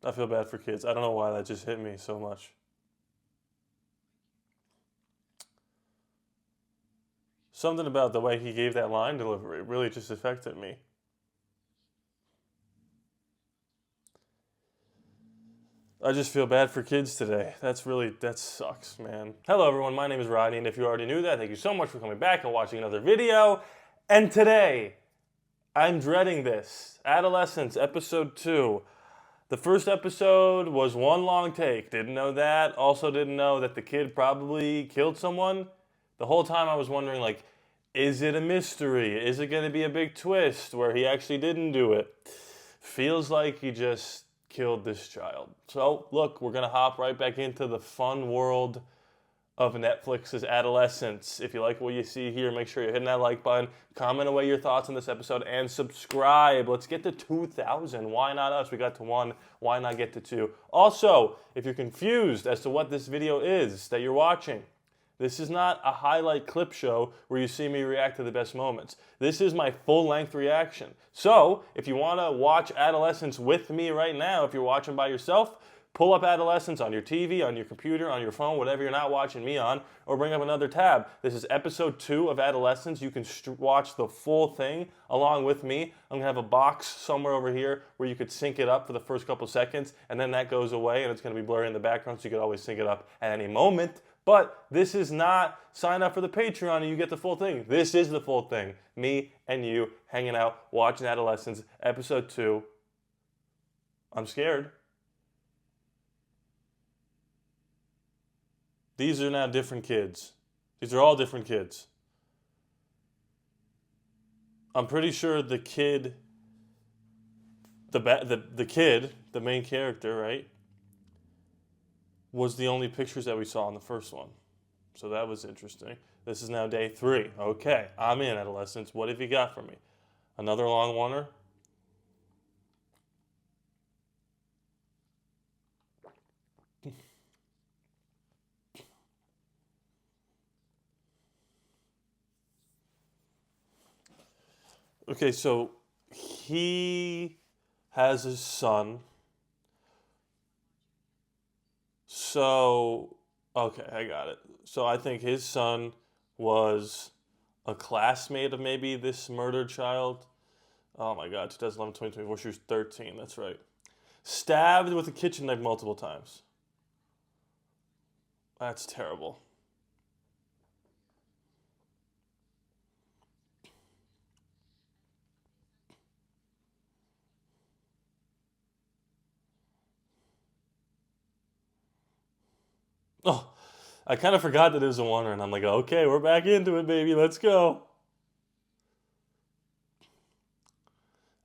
I feel bad for kids. I don't know why that just hit me so much. Something about the way he gave that line delivery really just affected me. I just feel bad for kids today. That sucks, man. Hello, everyone. My name is Rodney, and if you already knew that, thank you so much for coming back and watching another video. And today, I'm dreading this. Adolescence, episode 2. The first episode was one long take. Didn't know that. Also didn't know that the kid probably killed someone. The whole time I was wondering, like, is it a mystery? Is it going to be a big twist where he actually didn't do it? Feels like he just killed this child. So, look, we're going to hop right back into the fun world of Netflix's Adolescence. If you like what you see here, make sure you're hitting that like button, comment away your thoughts on this episode, and subscribe. Let's get to 2,000. Why not us? We got to 1. Why not get to 2? Also, if you're confused as to what this video is that you're watching, this is not a highlight clip show where you see me react to the best moments. This is my full-length reaction. So, if you want to watch Adolescence with me right now, if you're watching by yourself, pull up Adolescence on your TV, on your computer, on your phone, whatever you're not watching me on, or bring up another tab. This is episode 2 of Adolescence. You can watch the full thing along with me. I'm going to have a box somewhere over here where you could sync it up for the first couple seconds, and then that goes away, and it's going to be blurry in the background, so you could always sync it up at any moment. But this is not sign up for the Patreon and you get the full thing. This is the full thing. Me and you hanging out, watching Adolescence, episode 2. I'm scared. These are now different kids. These are all different kids. I'm pretty sure the kid, the kid, the main character, right, was the only pictures that we saw in the first one. So that was interesting. This is now day 3. Okay, I'm in Adolescence. What have you got for me? Another long oneer? Okay, so he has a son. So, okay, I got it. So I think his son was a classmate of maybe this murdered child. Oh my God, 2011, 2024, she was 13, that's right. Stabbed with a kitchen knife multiple times. That's terrible. Oh, I kind of forgot that it was a oneer, and I'm like, okay, we're back into it, baby. Let's go.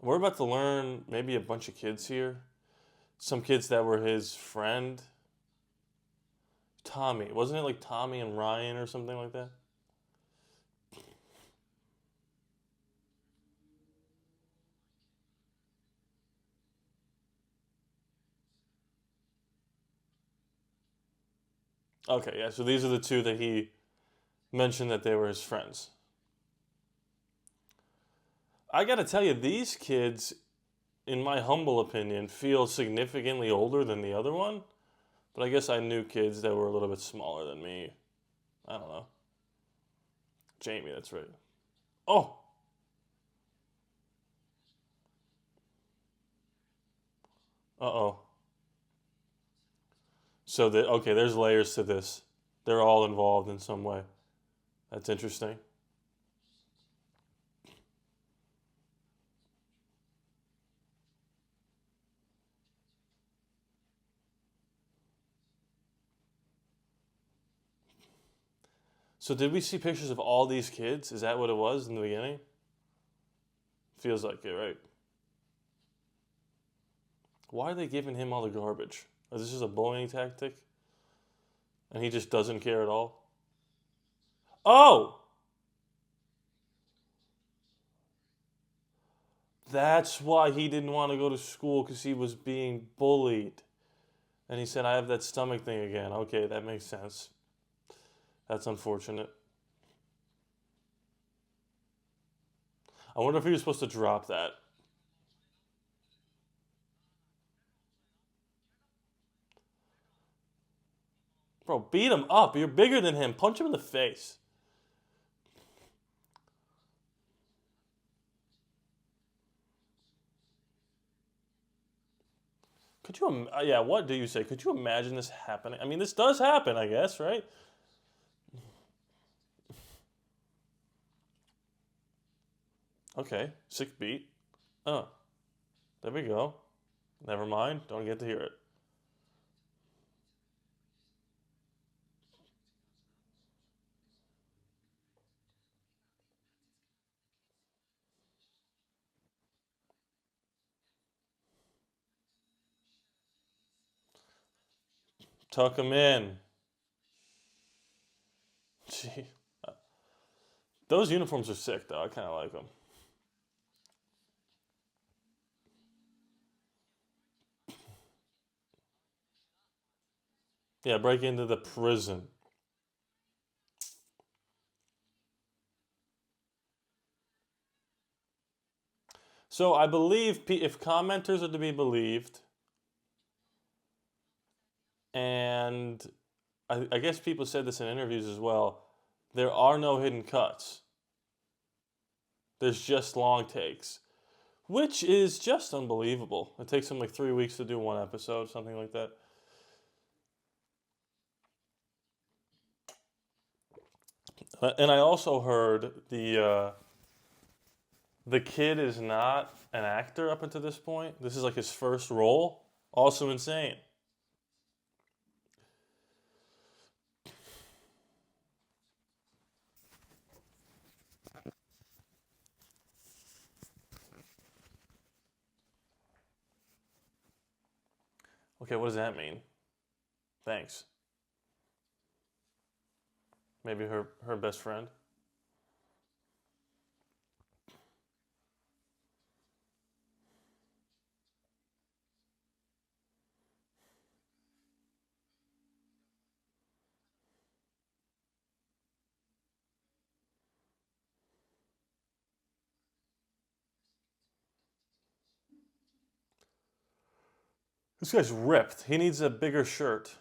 We're about to learn maybe a bunch of kids here. Some kids that were his friend. Tommy. Wasn't it like Tommy and Ryan or something like that? Okay, yeah, so these are the two that he mentioned that they were his friends. I gotta tell you, these kids, in my humble opinion, feel significantly older than the other one. But I guess I knew kids that were a little bit smaller than me. I don't know. Jamie, that's right. Oh! Uh-oh. So, okay, there's layers to this. They're all involved in some way. That's interesting. So did we see pictures of all these kids? Is that what it was in the beginning? Feels like it, right? Why are they giving him all the garbage? Is this just a bullying tactic? And he just doesn't care at all? Oh! That's why he didn't want to go to school, because he was being bullied. And he said, I have that stomach thing again. Okay, that makes sense. That's unfortunate. I wonder if he was supposed to drop that. Bro, beat him up. You're bigger than him. Punch him in the face. Could you, yeah, what do you say? Could you imagine this happening? I mean, this does happen, I guess, right? Okay, sick beat. Oh, there we go. Never mind. Don't get to hear it. Tuck him in. Gee. Those uniforms are sick, though. I kind of like them. Yeah, break into the prison. So I believe if commenters are to be believed, and I guess people said this in interviews as well, there are no hidden cuts. There's just long takes, which is just unbelievable. It takes them like 3 weeks to do one episode, something like that. And I also heard the kid is not an actor up until this point. This is like his first role. Also insane. Okay, what does that mean? Thanks. Maybe her best friend. This guy's ripped. He needs a bigger shirt.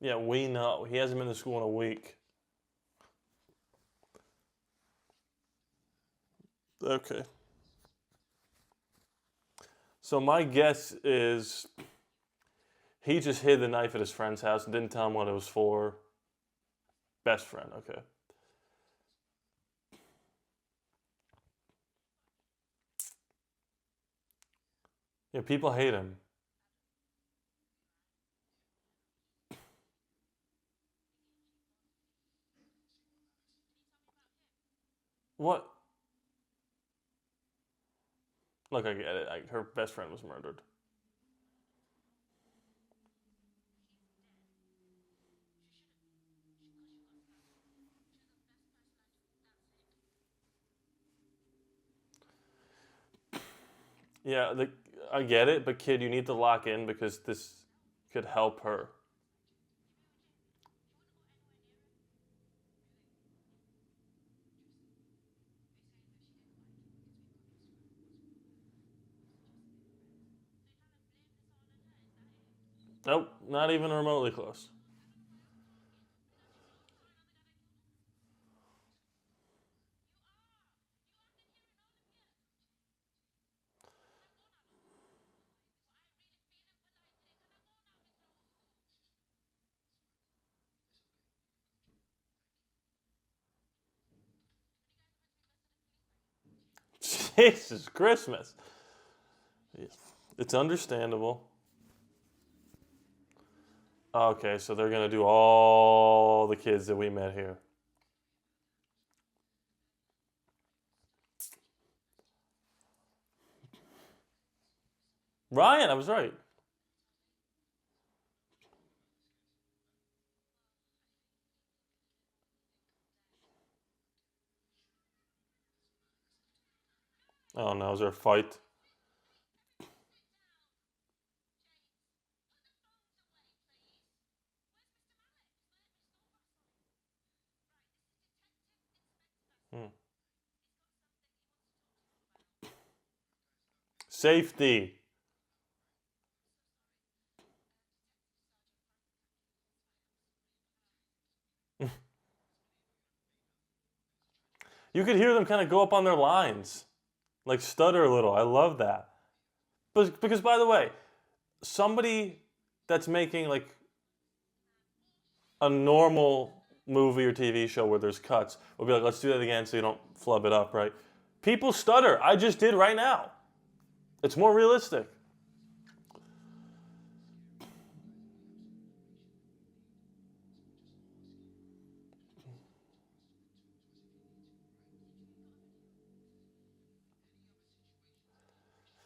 Yeah, we know. He hasn't been to school in a week. Okay. So my guess is he just hid the knife at his friend's house and didn't tell him what it was for. Best friend, okay. Yeah, people hate him. What? Look, I get it. Her best friend was murdered. Yeah, I get it, but kid, you need to lock in because this could help her. Nope, not even remotely close. Jesus Christmas. It's understandable. Okay, so they're gonna do all the kids that we met here. Ryan, I was right. Oh no, is there a fight? Safety. You could hear them kind of go up on their lines, like stutter a little. I love that. But because, by the way, somebody that's making like a normal movie or TV show where there's cuts will be like, let's do that again so you don't flub it up, right? People stutter. I just did right now. It's more realistic.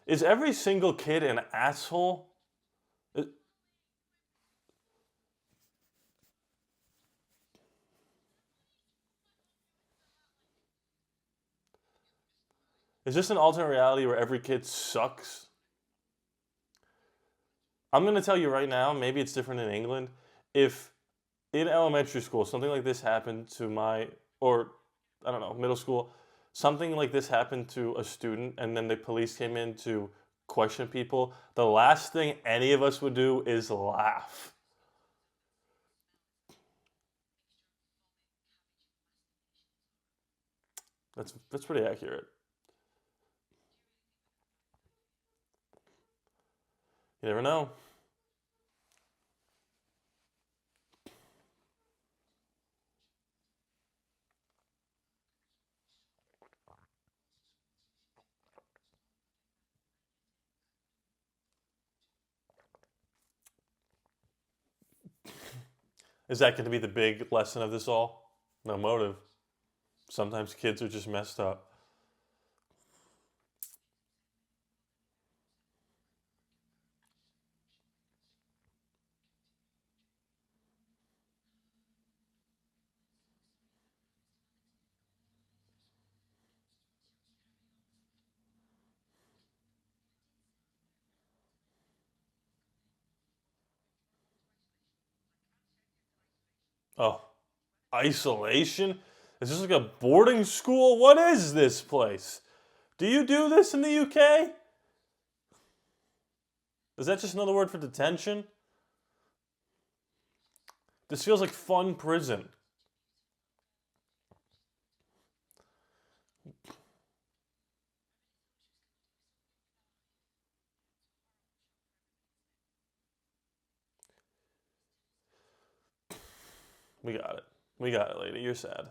Is every single kid an asshole? Is this an alternate reality where every kid sucks? I'm going to tell you right now, maybe it's different in England. If in elementary school something like this happened to or I don't know, middle school, something like this happened to a student and then the police came in to question people, the last thing any of us would do is laugh. That's pretty accurate. You never know. Is that going to be the big lesson of this all? No motive. Sometimes kids are just messed up. Oh, isolation? Is this like a boarding school? What is this place? Do you do this in the UK? Is that just another word for detention? This feels like fun prison. We got it. We got it, lady. You're sad.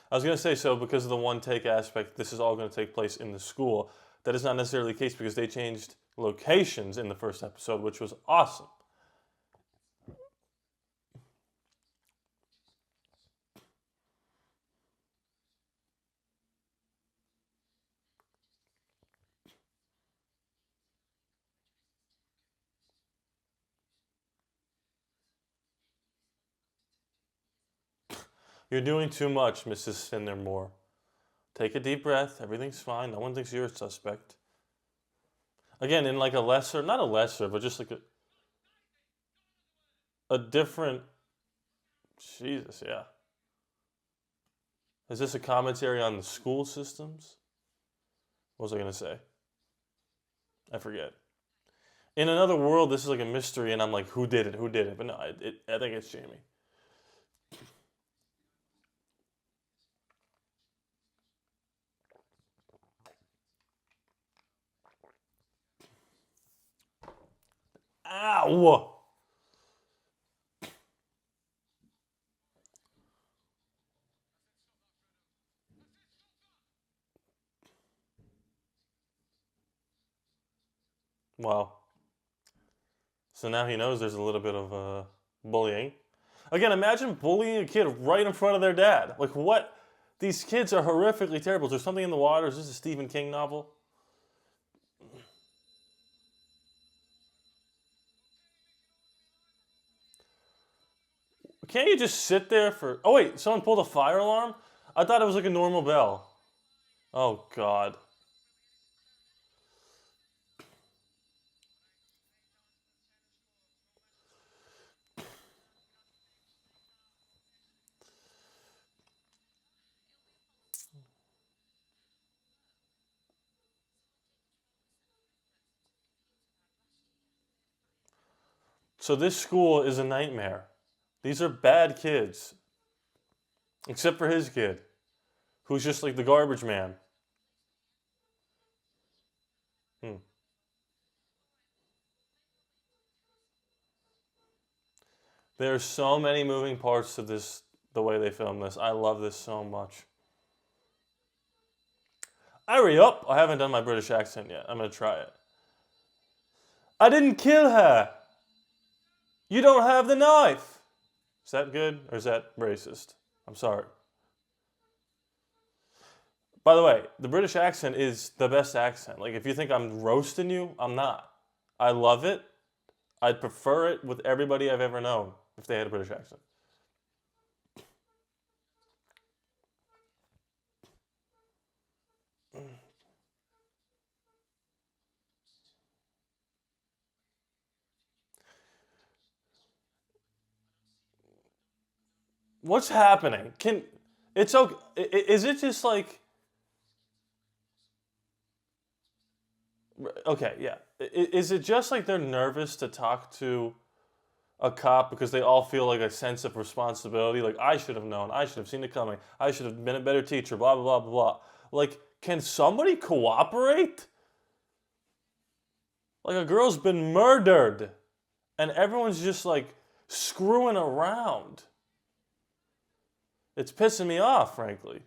I was going to say, so because of the one take aspect, this is all going to take place in the school. That is not necessarily the case because they changed locations in the first episode, which was awesome. You're doing too much, Mrs. Findermore. Take a deep breath. Everything's fine. No one thinks you're a suspect. Again, in like a lesser, not a lesser, but just like a different. Jesus, yeah. Is this a commentary on the school systems? What was I going to say? I forget. In another world, this is like a mystery, and I'm like, who did it? Who did it? But no, I think it's Jamie. Ow! Wow. So now he knows there's a little bit of bullying. Again, imagine bullying a kid right in front of their dad. Like, what? These kids are horrifically terrible. Is there something in the water? Is this a Stephen King novel? Can't you just sit there for. Oh, wait, someone pulled a fire alarm? I thought it was like a normal bell. Oh, God. So this school is a nightmare. These are bad kids. Except for his kid, who's just like the garbage man. Hmm. There's so many moving parts to this, the way they film this. I love this so much. Hurry up! I haven't done my British accent yet. I'm gonna try it. I didn't kill her. You don't have the knife. Is that good or is that racist? I'm sorry. By the way, the British accent is the best accent. Like, if you think I'm roasting you, I'm not. I love it. I'd prefer it with everybody I've ever known if they had a British accent. What's happening? It's okay? Is it just like, okay, yeah. Is it just like they're nervous to talk to a cop because they all feel like a sense of responsibility? Like, I should have known. I should have seen it coming. I should have been a better teacher. Blah blah blah blah blah. Like, can somebody cooperate? Like, a girl's been murdered, and everyone's just like screwing around. It's pissing me off, frankly.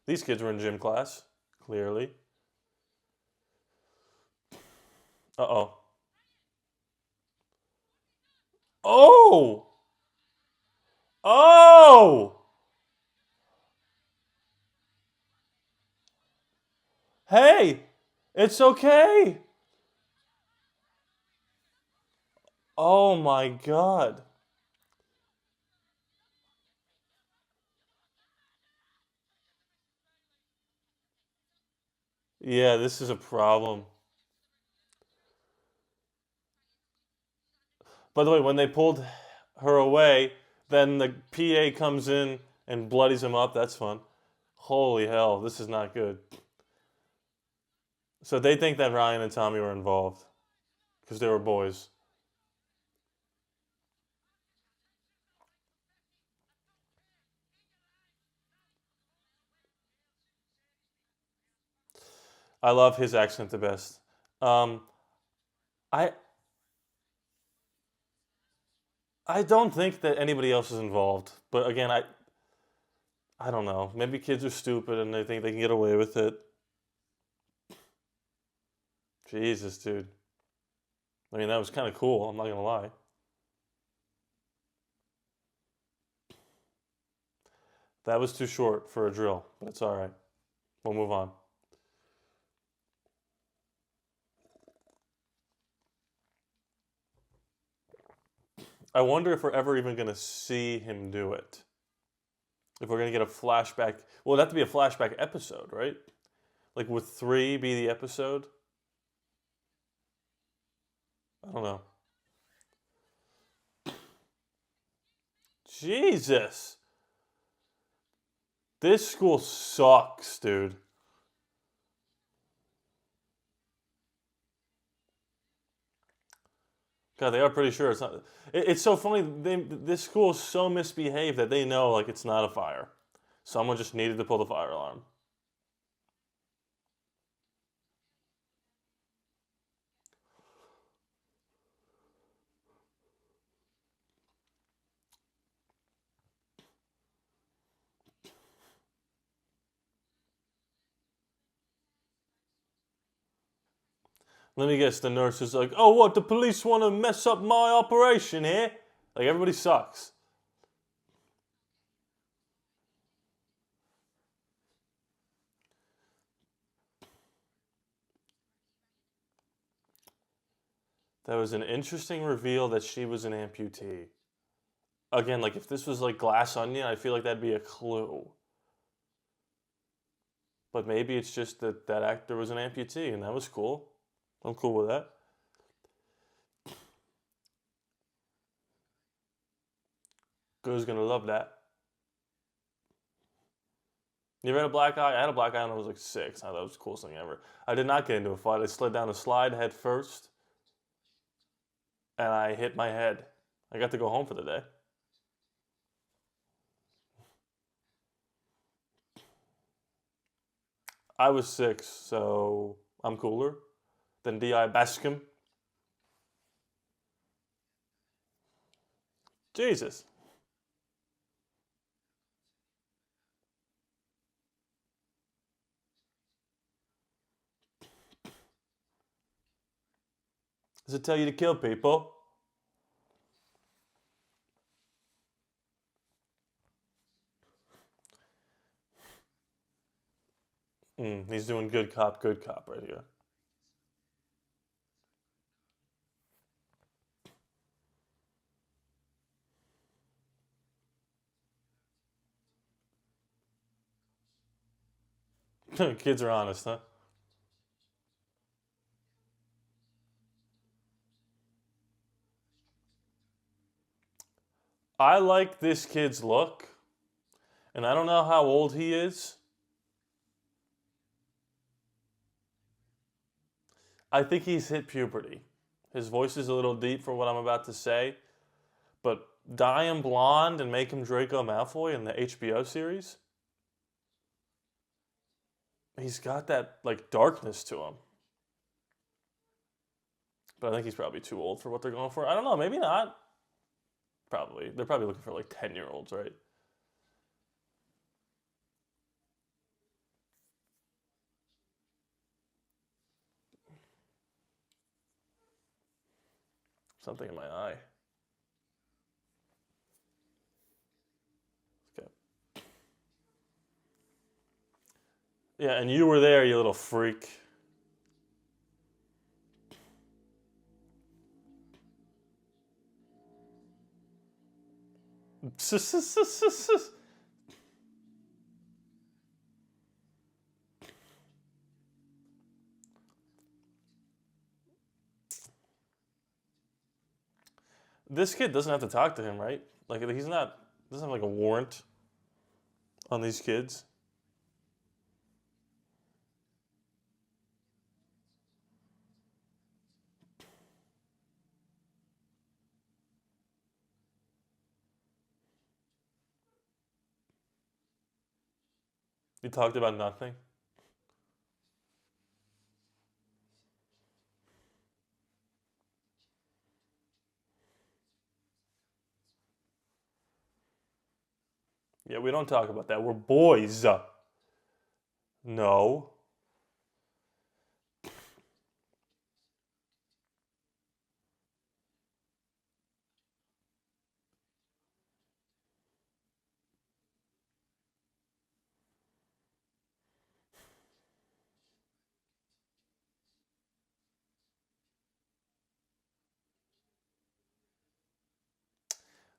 These kids were in gym class, clearly. Uh-oh. Oh! Oh! Hey! It's okay! Oh my God. Yeah, this is a problem. By the way, when they pulled her away, then the PA comes in and bloodies him up. That's fun. Holy hell, this is not good. So they think that Ryan and Tommy were involved because they were boys. I love his accent the best. Um, I I don't think that anybody else is involved, but again, I don't know. Maybe kids are stupid and they think they can get away with it. Jesus, dude. I mean, that was kind of cool. I'm not gonna lie. That was too short for a drill, but it's all right. We'll move on. I wonder if we're ever even gonna see him do it. If we're gonna get a flashback, well, it'd have to be a flashback episode, right? Like, would 3 be the episode? I don't know. Jesus, this school sucks, dude. God, they are pretty sure it's not. It's so funny. This school is so misbehaved that they know like it's not a fire. Someone just needed to pull the fire alarm. Let me guess. The nurse is like, "Oh, what? The police want to mess up my operation here?" Like, everybody sucks. That was an interesting reveal that she was an amputee. Again, like, if this was like Glass Onion, I feel like that'd be a clue. But maybe it's just that that actor was an amputee, and that was cool. I'm cool with that. Girl's gonna love that. You ever had a black eye? I had a black eye when I was like 6. I thought it was the coolest thing ever. I did not get into a fight. I slid down a slide head first, and I hit my head. I got to go home for the day. I was 6, so I'm cooler than D.I. Bascom. Jesus. Does it tell you to kill people? He's doing good cop right here. Kids are honest, huh? I like this kid's look, and I don't know how old he is. I think he's hit puberty. His voice is a little deep for what I'm about to say, but dye him blonde and make him Draco Malfoy in the HBO series. He's got that like darkness to him. But I think he's probably too old for what they're going for. I don't know, maybe not. Probably. They're probably looking for like 10-year-olds, right? Something in my eye. Okay. Yeah, and you were there, you little freak. This kid doesn't have to talk to him, right? Like he's not doesn't have like a warrant on these kids. You talked about nothing. Yeah, we don't talk about that. We're boys. No.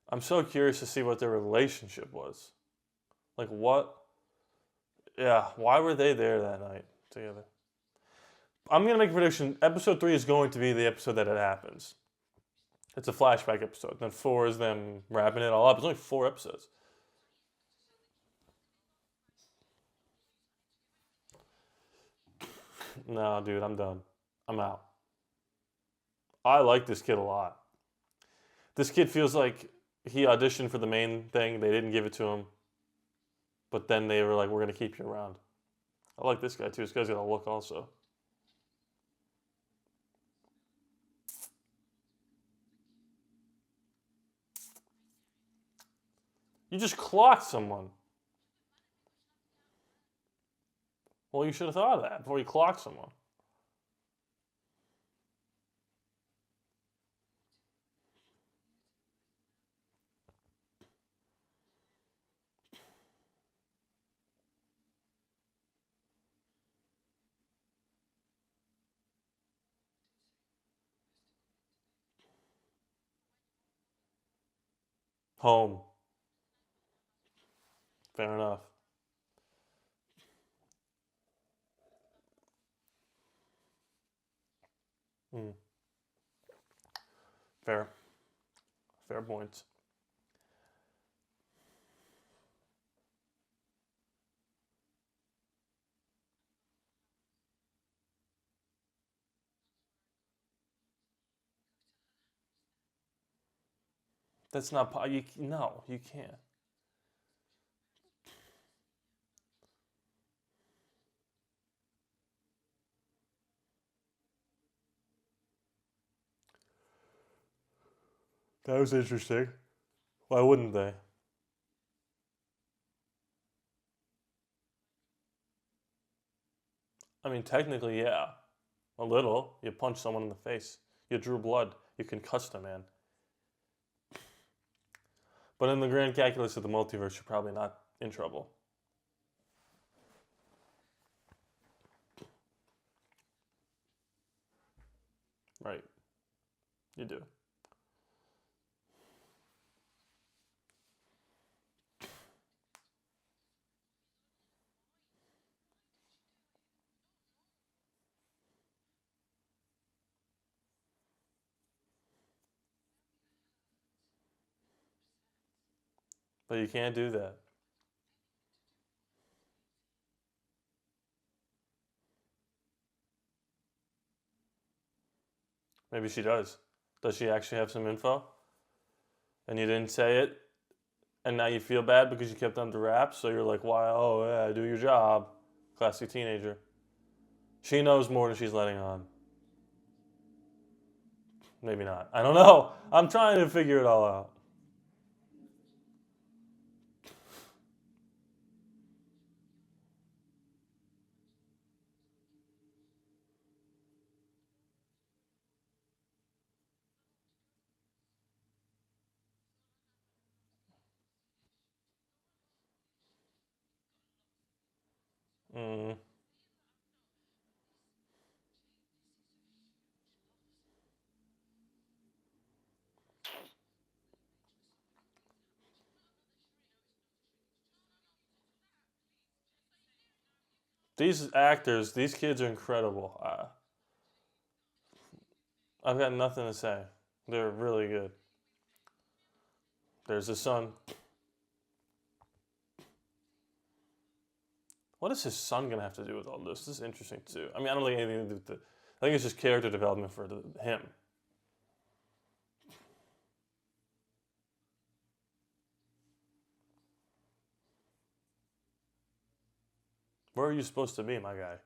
I'm so curious to see what their relationship was. Like what? Yeah, why were they there that night together? I'm gonna make a prediction. Episode 3 is going to be the episode that it happens. It's a flashback episode. Then 4 is them wrapping it all up. It's only 4 episodes. No, dude, I'm done. I'm out. I like this kid a lot. This kid feels like he auditioned for the main thing. They didn't give it to him. But then they were like, we're going to keep you around. I like this guy too. This guy's got a look also. You just clocked someone. Well, you should have thought of that before you clocked someone. Home. Fair enough. Mm, fair. Fair points. That's not, no, you can't. That was interesting. Why wouldn't they? I mean, technically, yeah. A little. You punch someone in the face. You drew blood. You concussed a man. But in the grand calculus of the multiverse, you're probably not in trouble. Right. You do. But you can't do that. Maybe she does. Does she actually have some info? And you didn't say it? And now you feel bad because you kept under wraps? So you're like, why? Oh, yeah, do your job. Classic teenager. She knows more than she's letting on. Maybe not. I don't know. I'm trying to figure it all out. Mm. These actors, these kids are incredible. I've got nothing to say. They're really good. There's his son. What is his son gonna have to do with all this? This is interesting too. I mean, I don't think anything to do with the. I think it's just character development for him. Where are you supposed to be, my guy?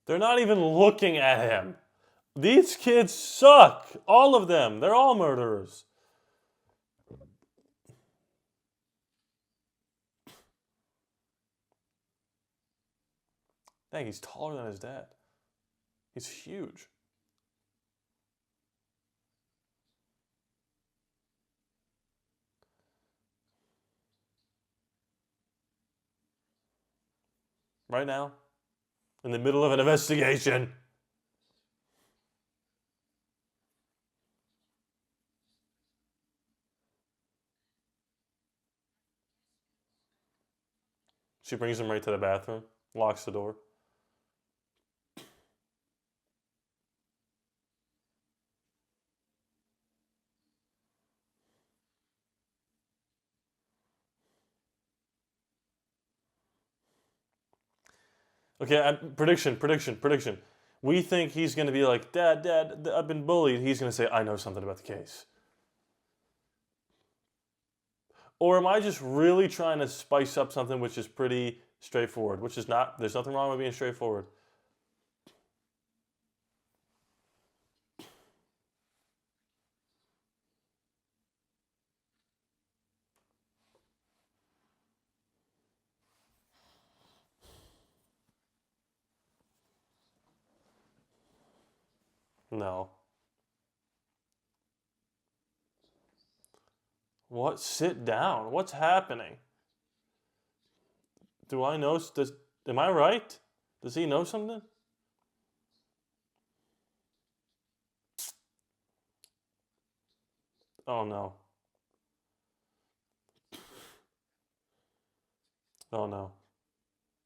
They're not even looking at him. These kids suck. All of them. They're all murderers. Dang, he's taller than his dad. He's huge. Right now, in the middle of an investigation. She brings him right to the bathroom, locks the door. Okay, prediction. We think he's going to be like, Dad, I've been bullied. He's going to say, I know something about the case. Or am I just really trying to spice up something which is pretty straightforward, which is not, there's nothing wrong with being straightforward. No. What? Sit down. What's happening? Do I know? Am I right? Does he know something? Oh no. Oh no.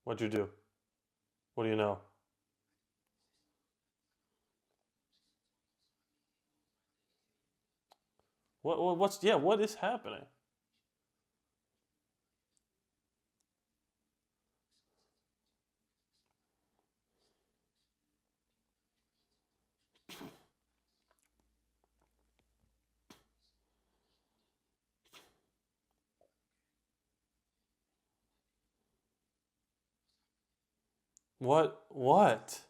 What'd you do? What do you know? What is happening? What? What?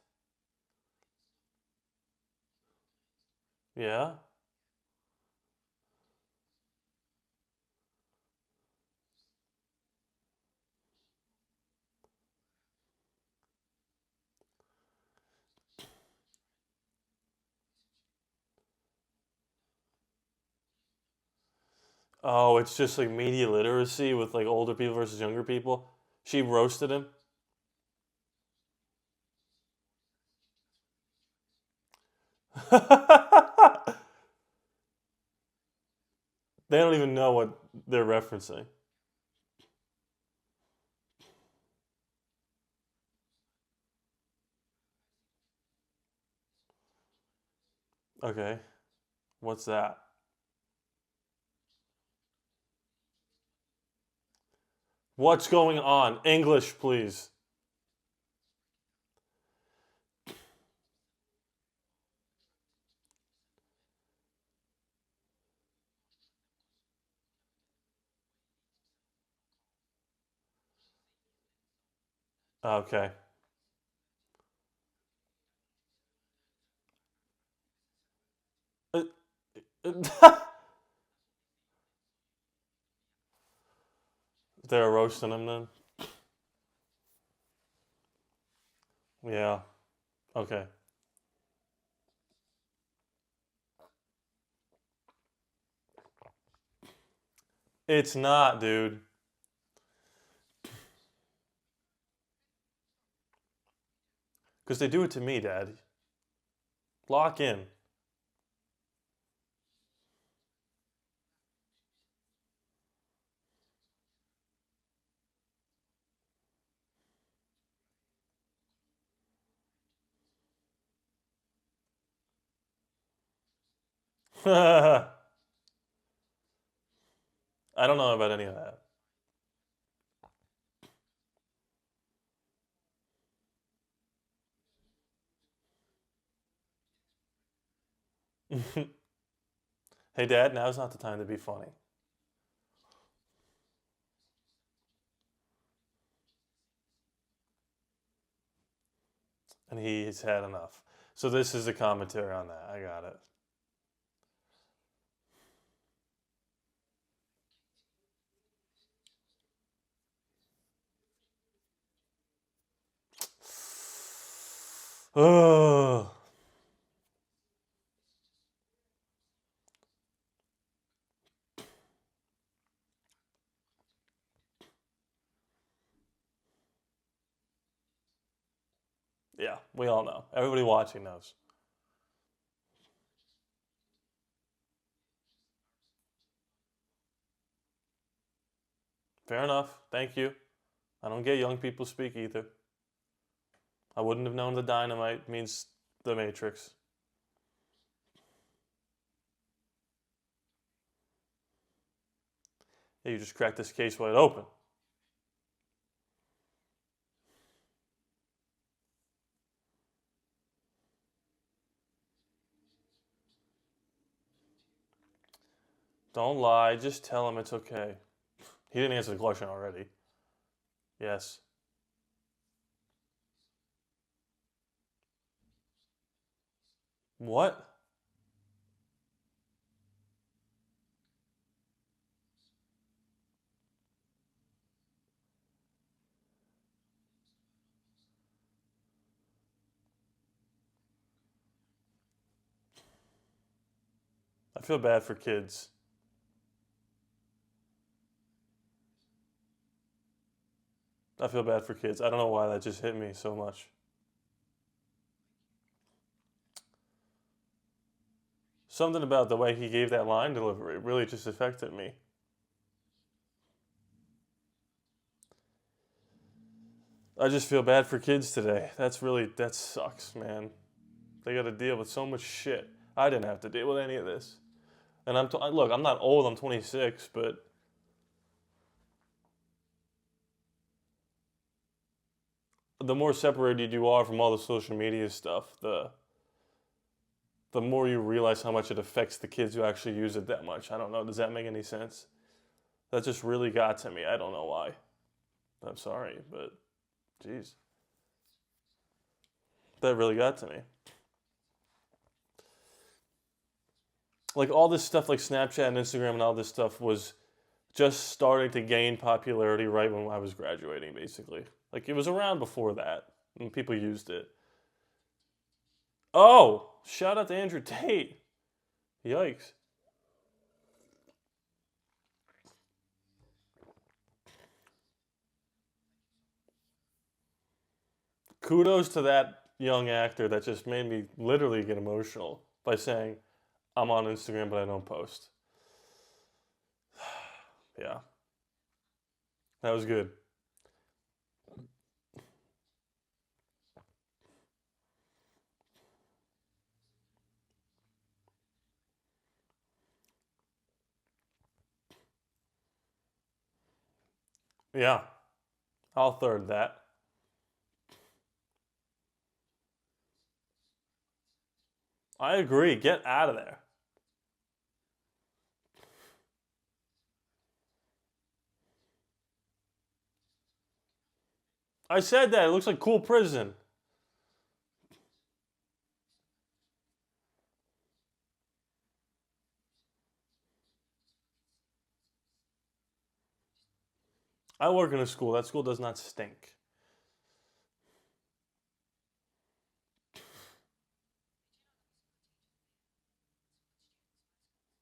Yeah? Oh, it's just like media literacy with like older people versus younger people. She roasted him. They don't even know what they're referencing. Okay, what's that? What's going on? English, please. Okay. They're roasting him then? Yeah. Okay. It's not, dude. Because they do it to me, Dad. Lock in. I don't know about any of that. Hey, Dad, now's not the time to be funny. And he's had enough. So this is a commentary on that. I got it. Oh. Yeah, we all know. Everybody watching knows. Fair enough. Thank you. I don't get young people speak either. I wouldn't have known the dynamite means the Matrix. Yeah, you just cracked this case wide open. Don't lie. Just tell him it's okay. He didn't answer the question already. Yes. What? I feel bad for kids. I feel bad for kids. I don't know why that just hit me so much. Something about the way he gave that line delivery really just affected me. I just feel bad for kids today. That sucks, man. They got to deal with so much shit. I didn't have to deal with any of this. And look, I'm not old, I'm 26, but the more separated you are from all the social media stuff, the more you realize how much it affects the kids who actually use it that much. I don't know. Does that make any sense? That just really got to me. I don't know why. I'm sorry, but jeez. That really got to me. Like all this stuff, like Snapchat and Instagram and all this stuff was just starting to gain popularity right when I was graduating, basically. Like it was around before that, and people used it. Oh, shout out to Andrew Tate. Yikes. Kudos to that young actor that just made me literally get emotional by saying, I'm on Instagram, but I don't post. Yeah, that was good. Yeah, I'll third that. I agree. Get out of there. I said that. It looks like cool prison. I work in a school. That school does not stink.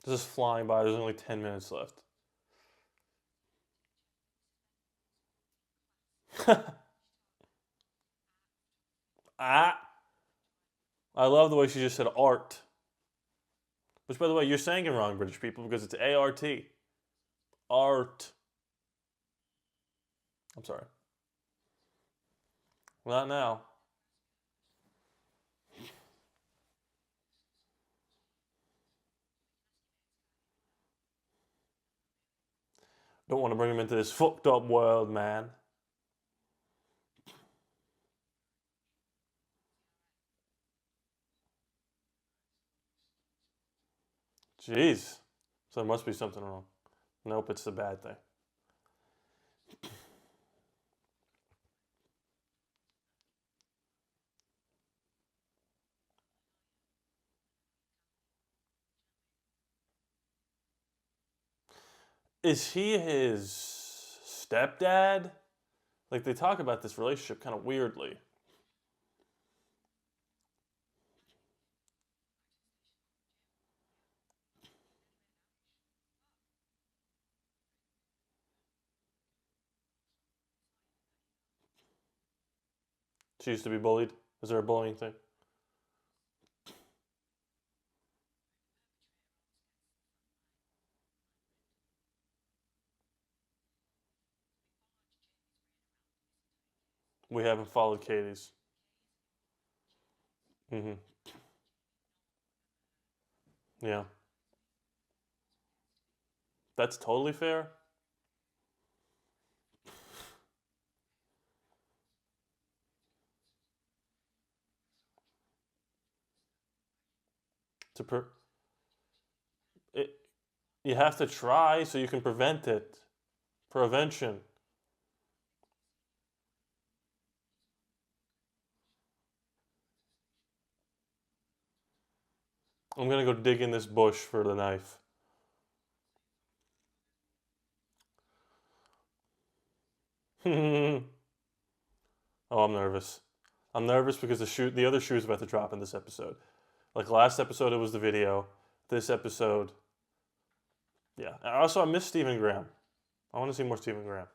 This is flying by. There's only 10 minutes left. Ah, I love the way she just said art. Which, by the way, you're saying it wrong, British people, because it's A-R-T. Art. I'm sorry. Not now. Don't want to bring him into this fucked up world, man. Jeez. So there must be something wrong. Nope, it's the bad thing. Is he his stepdad? Like, they talk about this relationship kind of weirdly. She used to be bullied. Is there a bullying thing? We haven't followed Katie's. Mm-hmm. Yeah. That's totally fair. To per- it, you have to try so you can prevent it. Prevention. I'm gonna go dig in this bush for the knife. Oh, I'm nervous. I'm nervous because the other shoe is about to drop in this episode. Like last episode, it was the video. This episode, yeah. Also, I miss Stephen Graham. I want to see more Stephen Graham.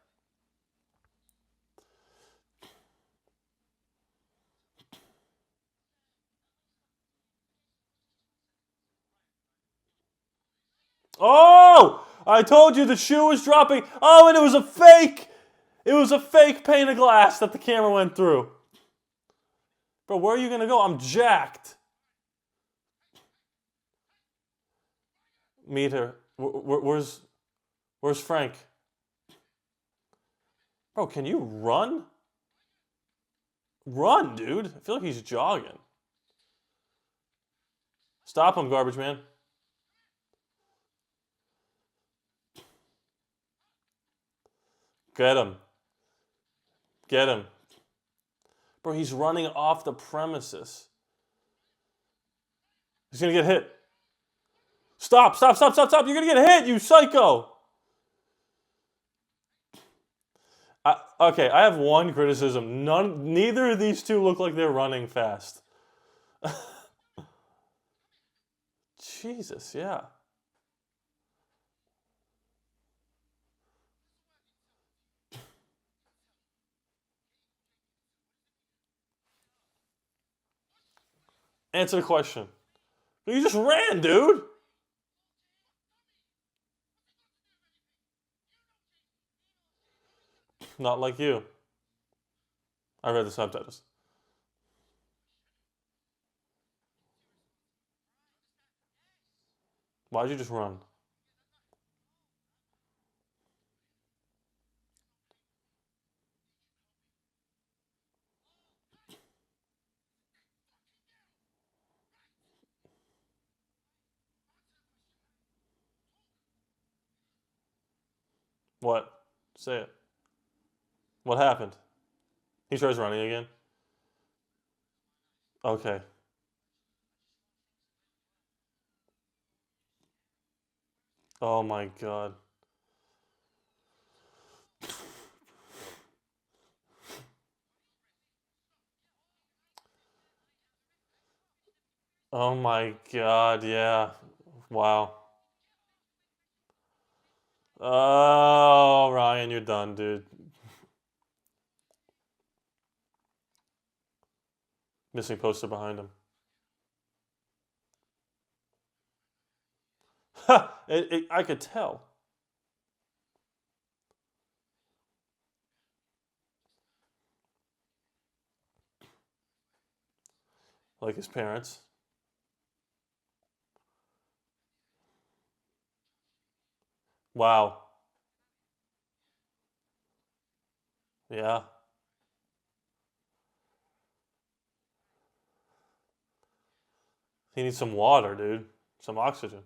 Oh! I told you the shoe was dropping. Oh, and it was a fake. It was a fake pane of glass that the camera went through. Bro, where are you gonna go? I'm jacked. Meet her. Where's Frank? Bro, can you run? Run, dude. I feel like he's jogging. Stop him, garbage man. Get him. Get him. Bro, he's running off the premises. He's gonna get hit. Stop, stop, stop, stop, stop. You're gonna get hit, you psycho. Okay, I have one criticism. Neither of these two look like they're running fast. Jesus, yeah. Answer the question. You just ran, dude. Not like you. I read the subtitles. Why'd you just run? What? Say it. What happened? He tries running again. Okay. Oh my god. Oh my god, yeah. Wow. Oh, Ryan, you're done, dude. Missing poster behind him. Ha! I could tell. Like his parents. Wow. Yeah. He needs some water, dude. Some oxygen.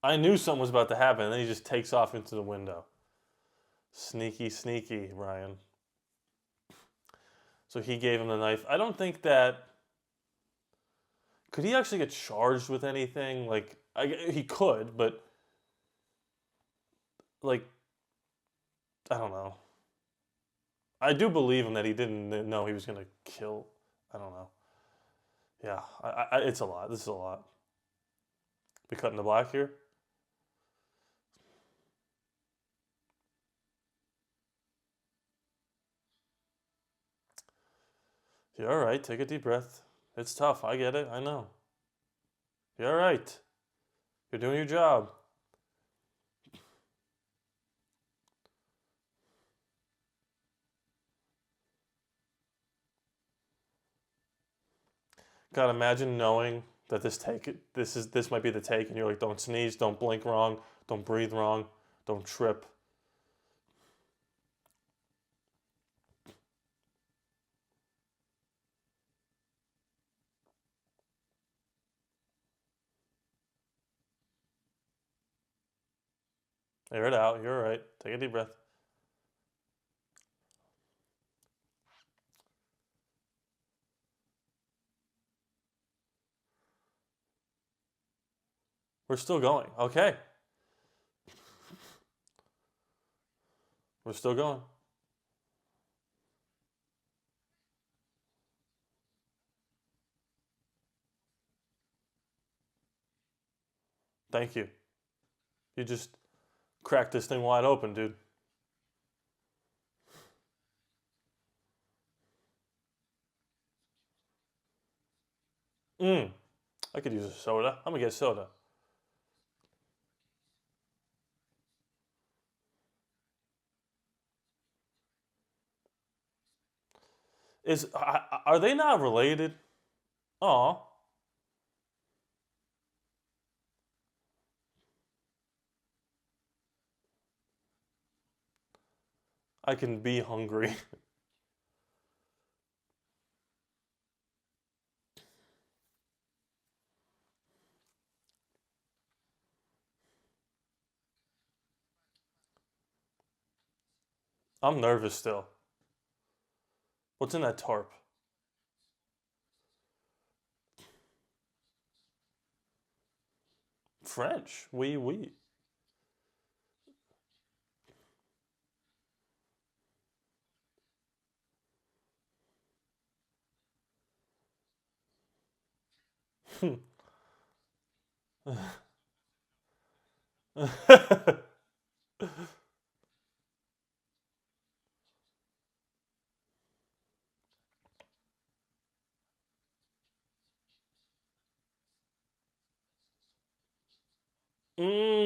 I knew something was about to happen, and then he just takes off into the window. Sneaky, sneaky, Ryan. So he gave him the knife. I don't think that. Could he actually get charged with anything? Like, he could, but. Like, I don't know. I do believe him that he didn't know he was going to kill. I don't know. Yeah, it's a lot. This is a lot. We cutting the black here? You're all right. Take a deep breath. It's tough. I get it. I know. You're all right. You're doing your job. God, imagine knowing that this might be the take, and you're like, don't sneeze, don't blink wrong, don't breathe wrong, don't trip. Air it out. You're all right. Take a deep breath. We're still going. Okay. We're still going. Thank you. You just cracked this thing wide open, dude. Mmm. I could use a soda. I'm gonna get soda. Are they not related? Aw. I can be hungry. I'm nervous still. What's in that tarp? French. Oui, oui.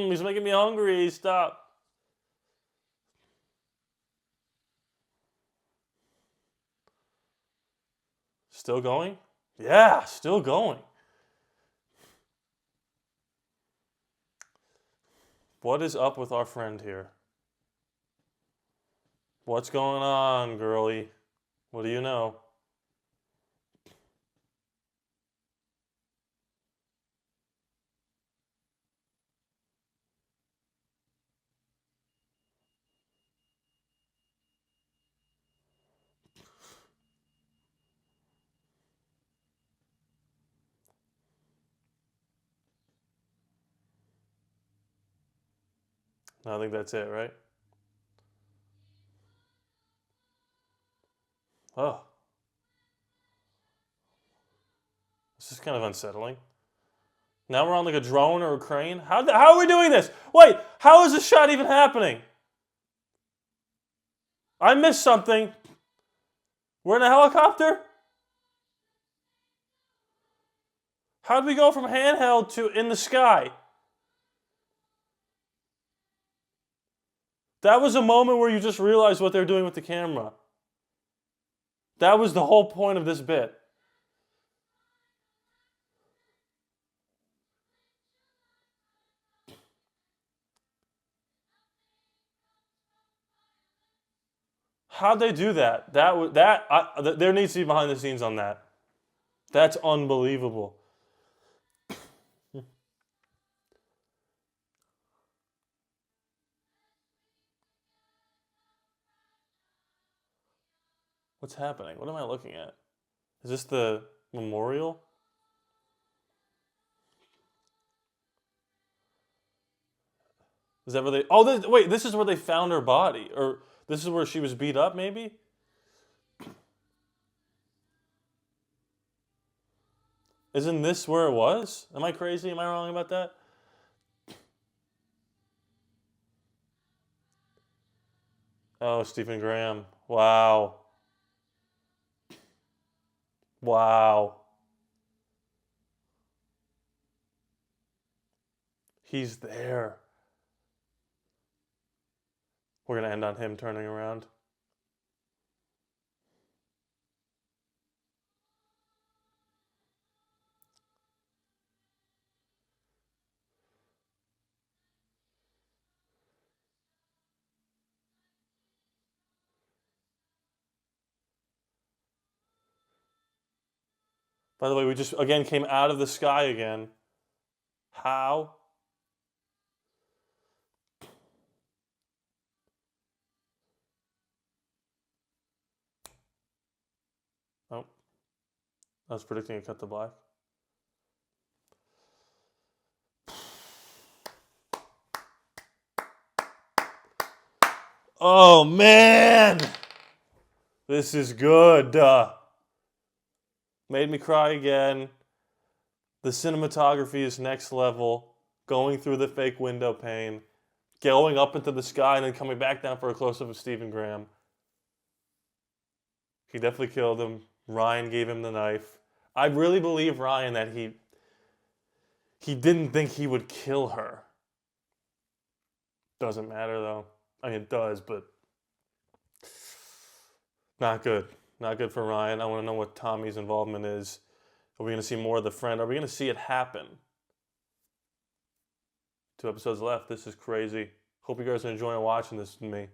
He's making me hungry. Stop. Still going? Yeah, still going. What is up with our friend here? What's going on, girlie? What do you know? I think that's it, right? Oh, this is kind of unsettling. Now we're on like a drone or a crane. How are we doing this? Wait, how is this shot even happening? I missed something. We're in a helicopter? How did we go from handheld to in the sky? That was a moment where you just realized what they're doing with the camera. That was the whole point of this bit. How'd they do that? There needs to be behind the scenes on that. That's unbelievable. What's happening? What am I looking at? Is this the memorial? Is that where they? Oh, wait. This is where they found her body, or this is where she was beat up, maybe. Isn't this where it was? Am I crazy? Am I wrong about that? Oh, Stephen Graham. Wow. Wow. He's there. We're going to end on him turning around. By the way, we just again came out of the sky again. How? Oh, I was predicting a cut to black. Oh, man. This is good. Made me cry again. The cinematography is next level. Going through the fake window pane. Going up into the sky and then coming back down for a close-up of Stephen Graham. He definitely killed him. Ryan gave him the knife. I really believe, Ryan, that he didn't think he would kill her. Doesn't matter, though. I mean, it does, but not good. Not good for Ryan. I want to know what Tommy's involvement is. Are we going to see more of the friend? Are we going to see it happen? 2 episodes left. This is crazy. Hope you guys are enjoying watching this with me.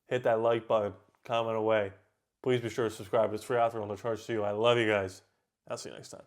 Hit that like button. Comment away. Please be sure to subscribe. It's free after on the charge to you. I love you guys. I'll see you next time.